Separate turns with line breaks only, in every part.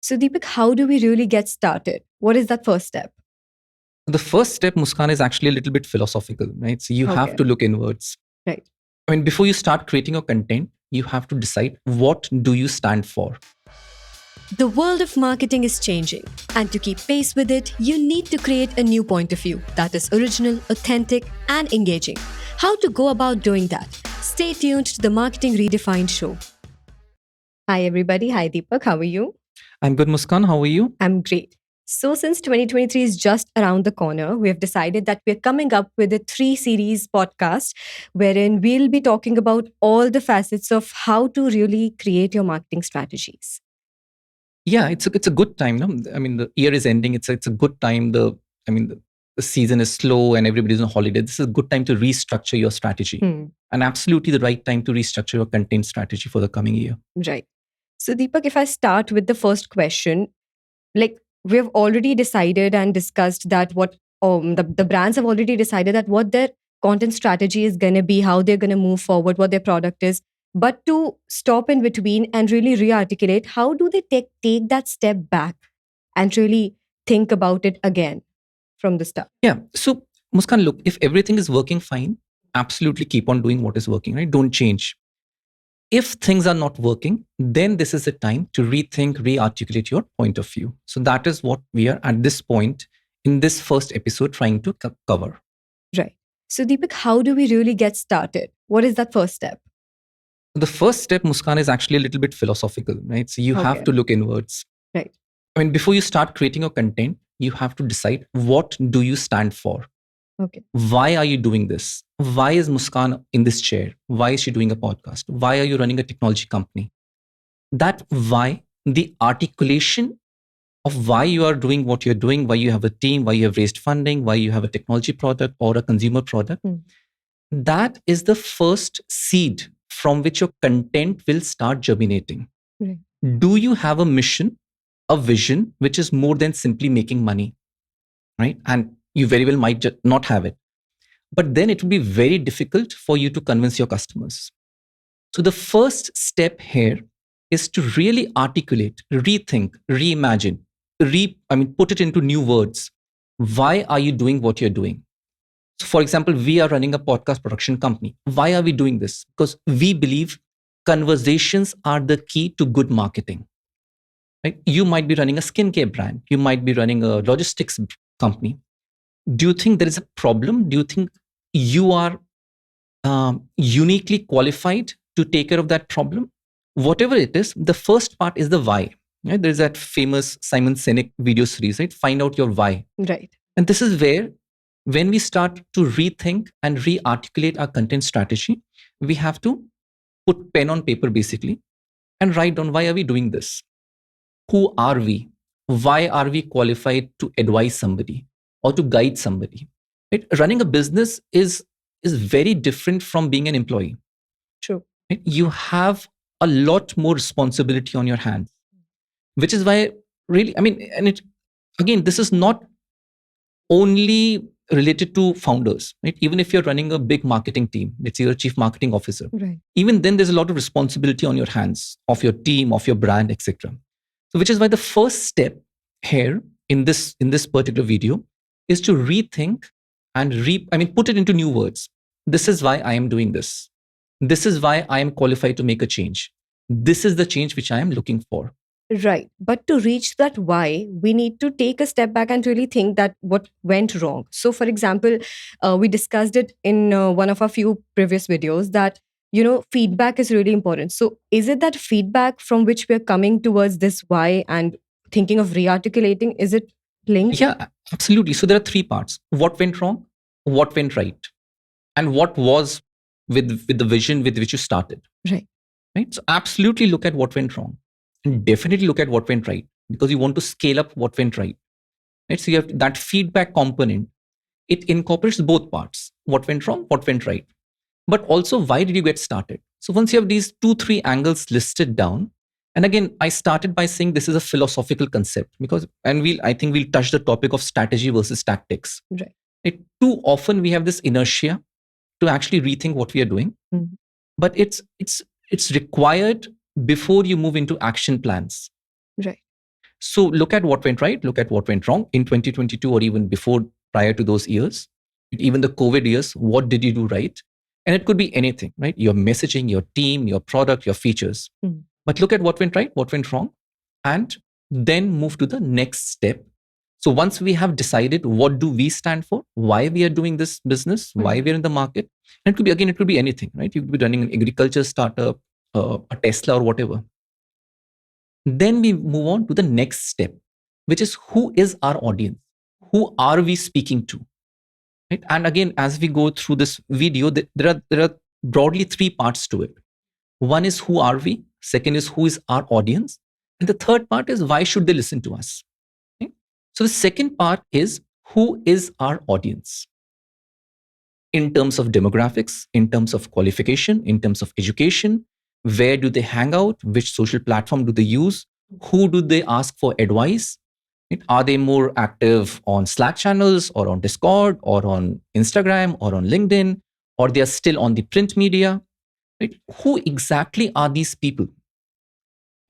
So, Deepak, how do we really get started? What is that first step?
The first step, Muskan, is actually a little bit philosophical, right? So you have
Okay.
to look inwards.
Right.
I mean, before you start creating your content, you have to decide what do you stand for.
The world of marketing is changing, and to keep pace with it, you need to create a new point of view that is original, authentic, and engaging. How to go about doing that? Stay tuned to the Marketing Redefined show. Hi, everybody. Hi, Deepak. How are you?
I'm good, Muskan. How are you?
I'm great. So, since 2023 is just around the corner, we have decided that we're coming up with a 3 series podcast wherein we'll be talking about all the facets of how to really create your marketing strategies.
Yeah, it's a good time. No? I mean, the year is ending. It's a good time. The season is slow and everybody's on holiday. This is a good time to restructure your strategy, and absolutely the right time to restructure your content strategy for the coming year.
Right. So, Deepak, if I start with the first question, like we've already decided and discussed that what the brands have already decided that what their content strategy is going to be, how they're going to move forward, what their product is. But to stop in between and really re-articulate, how do they take that step back and really think about it again from the start?
Yeah. So, Muskan, look, if everything is working fine, absolutely keep on doing what is working, right? Don't change. If things are not working, then this is the time to rethink, re-articulate your point of view. So that is what we are at this point in this first episode trying to cover.
Right. So, Deepak, how do we really get started? What is that first step?
The first step, Muskan, is actually a little bit philosophical, right? So you have
Okay.
to look inwards.
Right.
I mean, before you start creating your content, you have to decide what do you stand for?
Okay.
Why are you doing this? Why is Muskan in this chair? Why is she doing a podcast? Why are you running a technology company? That why, the articulation of why you are doing what you're doing, why you have a team, why you have raised funding, why you have a technology product or a consumer product, that is the first seed from which your content will start germinating.
Right.
Do you have a mission, a vision, which is more than simply making money, right? And you very well might not have it. But then it will be very difficult for you to convince your customers. So the first step here is to really articulate, rethink, reimagine, put it into new words. Why are you doing what you're doing? So for example, we are running a podcast production company. Why are we doing this? Because we believe conversations are the key to good marketing. Right? You might be running a skincare brand. You might be running a logistics company. Do you think there is a problem? Do you think you are uniquely qualified to take care of that problem? Whatever it is, the first part is the why. Right? There's that famous Simon Sinek video series, right? Find out your why.
Right.
And this is where, when we start to rethink and re-articulate our content strategy, we have to put pen on paper basically and write down why are we doing this? Who are we? Why are we qualified to advise somebody or to guide somebody? Right? Running a business is very different from being an employee.
True.
Right? You have a lot more responsibility on your hands, which is why really, again, this is not only related to founders, right? Even if you're running a big marketing team, let's say you're a chief marketing officer,
Right.
even then there's a lot of responsibility on your hands, of your team, of your brand, etc. So which is why the first step here in this particular video is to rethink and put it into new words. This is why I am doing this. This is why I am qualified to make a change. This is the change which I am looking for.
Right. But to reach that why, we need to take a step back and really think that what went wrong. So, for example, we discussed it in one of our few previous videos that, feedback is really important. So, is it that feedback from which we're coming towards this why and thinking of re-articulating? Is it linked?
Yeah, absolutely. So, there are 3 parts. What went wrong? What went right? And what was with the vision with which you started?
Right.
Right. So, absolutely look at what went wrong. And definitely look at what went right, because you want to scale up what went right. Right. So you have that feedback component. It incorporates both parts: what went wrong, what went right, but also why did you get started. So once you have these 2-3 angles listed down, and again, I started by saying this is a philosophical concept because, and I think we'll touch the topic of strategy versus tactics.
Right.
Too often we have this inertia to actually rethink what we are doing, but it's required before you move into action plans.
Right.
So look at what went right, look at what went wrong in 2022 or even before, prior to those years, even the COVID years. What did you do right? And it could be anything, right? Your messaging, your team, your product, your features. But look at what went right, what went wrong, and then move to the next step. So once we have decided what do we stand for, why we are doing this business, why we're in the market, and it could be, again, it could be anything, right? You could be running an agriculture startup, a Tesla or whatever. Then we move on to the next step, which is who is our audience? Who are we speaking to? Right? And again, as we go through this video, there are broadly three parts to it. One is who are we? Second is who is our audience? And the third part is why should they listen to us? Okay? So the second part is who is our audience? In terms of demographics, in terms of qualification, in terms of education, where do they hang out? Which social platform do they use? Who do they ask for advice? Right? Are they more active on Slack channels or on Discord or on Instagram or on LinkedIn, or they are still on the print media? Right? Who exactly are these people?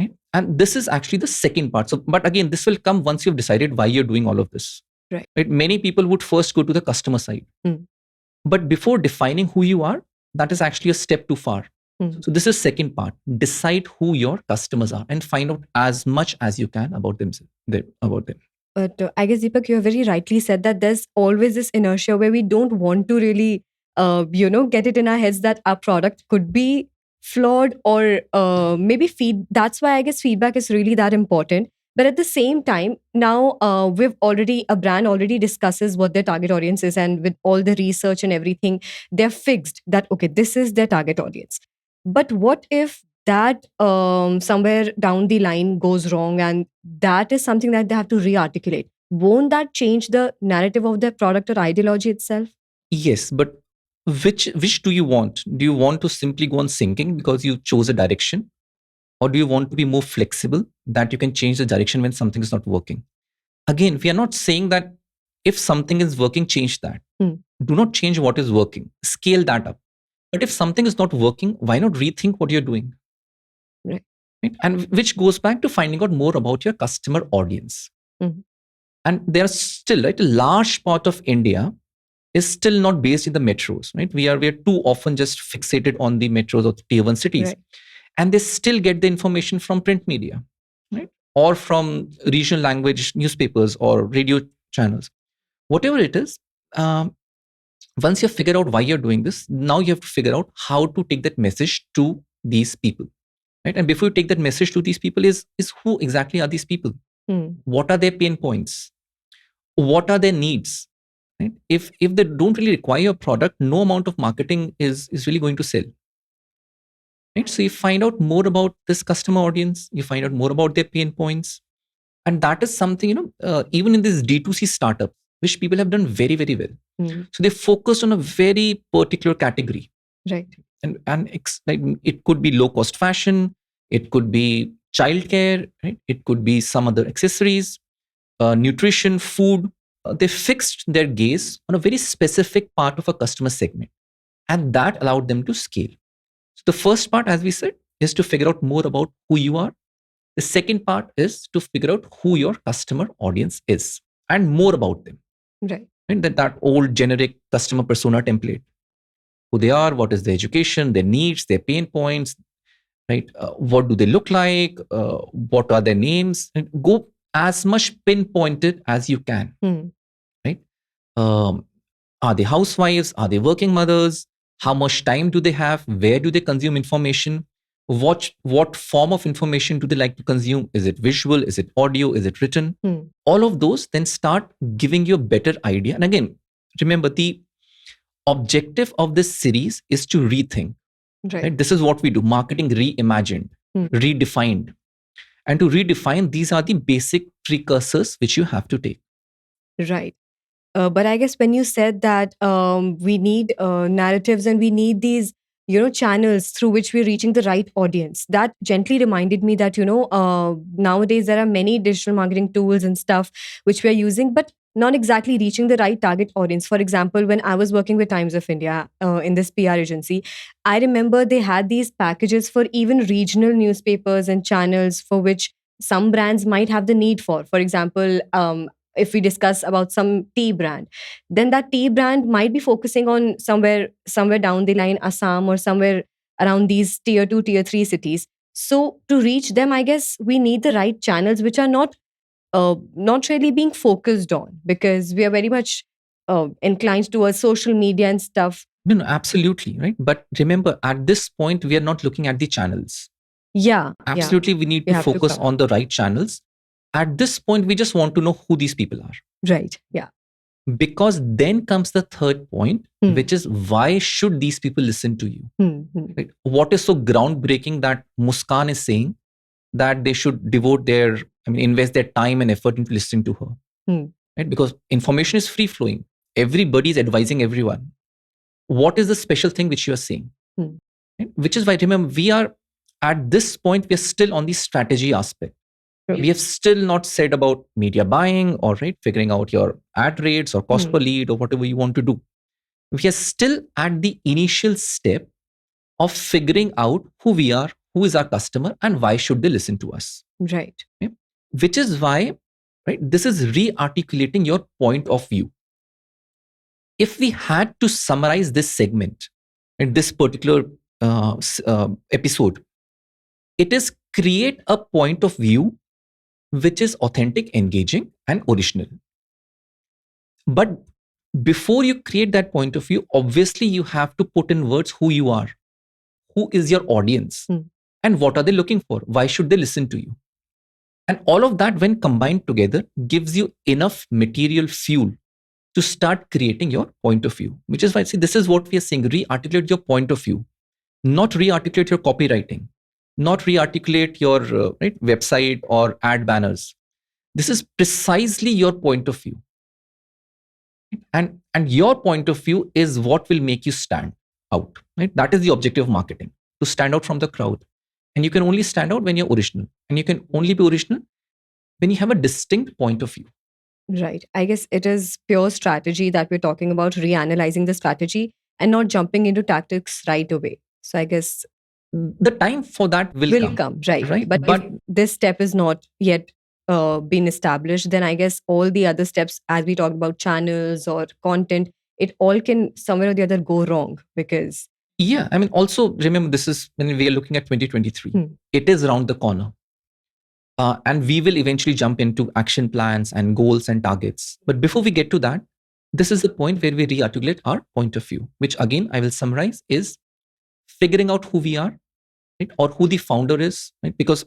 Right? And this is actually the second part. So, but again, this will come once you've decided why you're doing all of this. Right? Many people would first go to the customer side. But before defining who you are, that is actually a step too far. So this is second part. Decide who your customers are and find out as much as you can about them.
But I guess, Deepak, you have very rightly said that there's always this inertia where we don't want to really, get it in our heads that our product could be flawed or maybe feed. That's why I guess feedback is really that important. But at the same time, now a brand already discusses what their target audience is, and with all the research and everything, they're fixed that, okay, this is their target audience. But what if that somewhere down the line goes wrong, and that is something that they have to re-articulate? Won't that change the narrative of their product or ideology itself?
Yes, but which do you want? Do you want to simply go on sinking because you chose a direction? Or do you want to be more flexible that you can change the direction when something is not working? Again, we are not saying that if something is working, change that. Do not change what is working. Scale that up. But if something is not working, why not rethink what you're doing?
Right.
And which goes back to finding out more about your customer audience. And there's still, right, a large part of India is still not based in the metros, right? We are too often just fixated on the metros or the tier one cities.
Right.
And they still get the information from print media, right? Or from regional language newspapers or radio channels. Whatever it is, once you figure out why you're doing this, now you have to figure out how to take that message to these people. Right? And before you take that message to these people is who exactly are these people? What are their pain points? What are their needs? Right? If they don't really require your product, no amount of marketing is really going to sell. Right? So you find out more about this customer audience, you find out more about their pain points. And that is something, even in this D2C startup, which people have done very, very well. So they focused on a very particular category.
Right.
And like, it could be low cost fashion, it could be childcare, right? It could be some other accessories, nutrition, food. They fixed their gaze on a very specific part of a customer segment, and that allowed them to scale. So the first part, as we said, is to figure out more about who you are. The second part is to figure out who your customer audience is and more about them.
Right.
And that old generic customer persona template. Who they are, what is their education, their needs, their pain points, right? What do they look like? What are their names? And go as much pinpointed as you can, right? Are they housewives? Are they working mothers? How much time do they have? Where do they consume information? What form of information do they like to consume? Is it visual? Is it audio? Is it written? All of those then start giving you a better idea. And again, remember, the objective of this series is to rethink. Right? This is what we do: marketing reimagined, redefined. And to redefine, these are the basic precursors which you have to take.
Right. But I guess when you said that we need narratives and we need these, channels through which we're reaching the right audience, that gently reminded me that, nowadays there are many digital marketing tools and stuff which we're using, but not exactly reaching the right target audience. For example, when I was working with Times of India in this PR agency, I remember they had these packages for even regional newspapers and channels for which some brands might have the need for. For example, if we discuss about some tea brand, then that tea brand might be focusing on somewhere down the line, Assam or somewhere around these tier 2, tier 3 cities. So to reach them, I guess we need the right channels which are not really being focused on, because we are very much inclined towards social media and stuff.
No, no, absolutely, right? But remember, at this point, we are not looking at the channels.
Yeah,
Absolutely, we need
we
to
have to
focus
come.
on the right channels. At this point, we just want to know who these people are.
Right. Yeah.
Because then comes the third point,
Hmm.
which is why should these people listen to you?
Right.
What is so groundbreaking that Muskan is saying that they should invest their time and effort into listening to her? Right? Because information is free flowing. Everybody is advising everyone. What is the special thing which you are saying? Right? Which is why, remember, we are at this point, we are still on the strategy aspect. We have still not said about media buying or figuring out your ad rates or cost per lead or whatever you want to do. We are still at the initial step of figuring out who we are, who is our customer, and why should they listen to us.
Right.
Okay? Which is why, this is re-articulating your point of view. If we had to summarize this segment in this particular episode, it is create a point of view which is authentic, engaging, and original. But before you create that point of view, obviously you have to put in words who you are, who is your audience, and what are they looking for? Why should they listen to you? And all of that, when combined together, gives you enough material fuel to start creating your point of view. Which is why, see, this is what we are saying: re-articulate your point of view, not re-articulate your copywriting, not re-articulate your website or ad banners. This is precisely your point of view. And your point of view is what will make you stand out. Right? That is the objective of marketing, to stand out from the crowd. And you can only stand out when you're original. And you can only be original when you have a distinct point of view.
Right. I guess it is pure strategy that we're talking about, reanalyzing the strategy and not jumping into tactics right away. So I guess
the time for that will
come. Right. But if this step is not yet been established, then I guess all the other steps, as we talked about channels or content, it all can somewhere or the other go wrong, because
yeah, I mean, also remember, this is when we are looking at 2023. It is around the corner. And we will eventually jump into action plans and goals and targets. But before we get to that, this is the point where we re-articulate our point of view, which again, I will summarize, is figuring out who we are, right? Or who the founder is, right? Because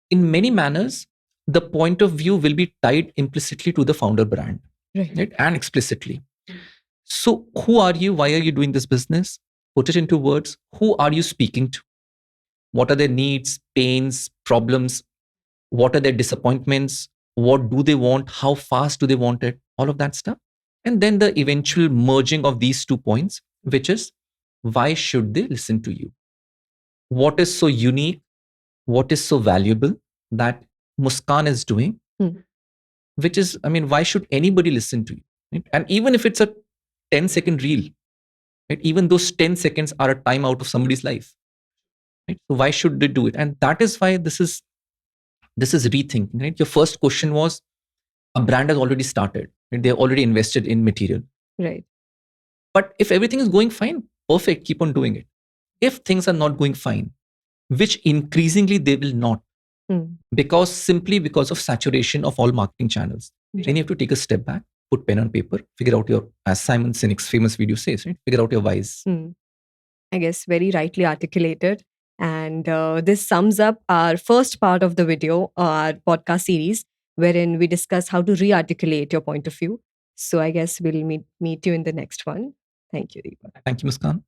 in many manners, the point of view will be tied implicitly to the founder brand, right? And explicitly. So who are you? Why are you doing this business? Put it into words. Who are you speaking to? What are their needs, pains, problems? What are their disappointments? What do they want? How fast do they want it? All of that stuff. And then the eventual merging of these 2 points, which is why should they listen to you? What is so unique? What is so valuable that Muskan is doing? Which is, I mean, why should anybody listen to you? Right? And even if it's a 10-second reel, right? Even those 10 seconds are a time out of somebody's life. Right? So why should they do it? And that is why this is rethinking. Right? Your first question was, a brand has already started. Right? They've already invested in material.
Right.
But if everything is going fine, perfect, keep on doing it. If things are not going fine, which increasingly they will not, simply because of saturation of all marketing channels, then you have to take a step back, put pen on paper, figure out your, as Simon Sinek's famous video says, right? Figure out your whys.
I guess very rightly articulated. And this sums up our first part of the video, our podcast series, wherein we discuss how to re-articulate your point of view. So I guess we'll meet you in the next one. Thank you, Deepak.
Thank you, Muskan.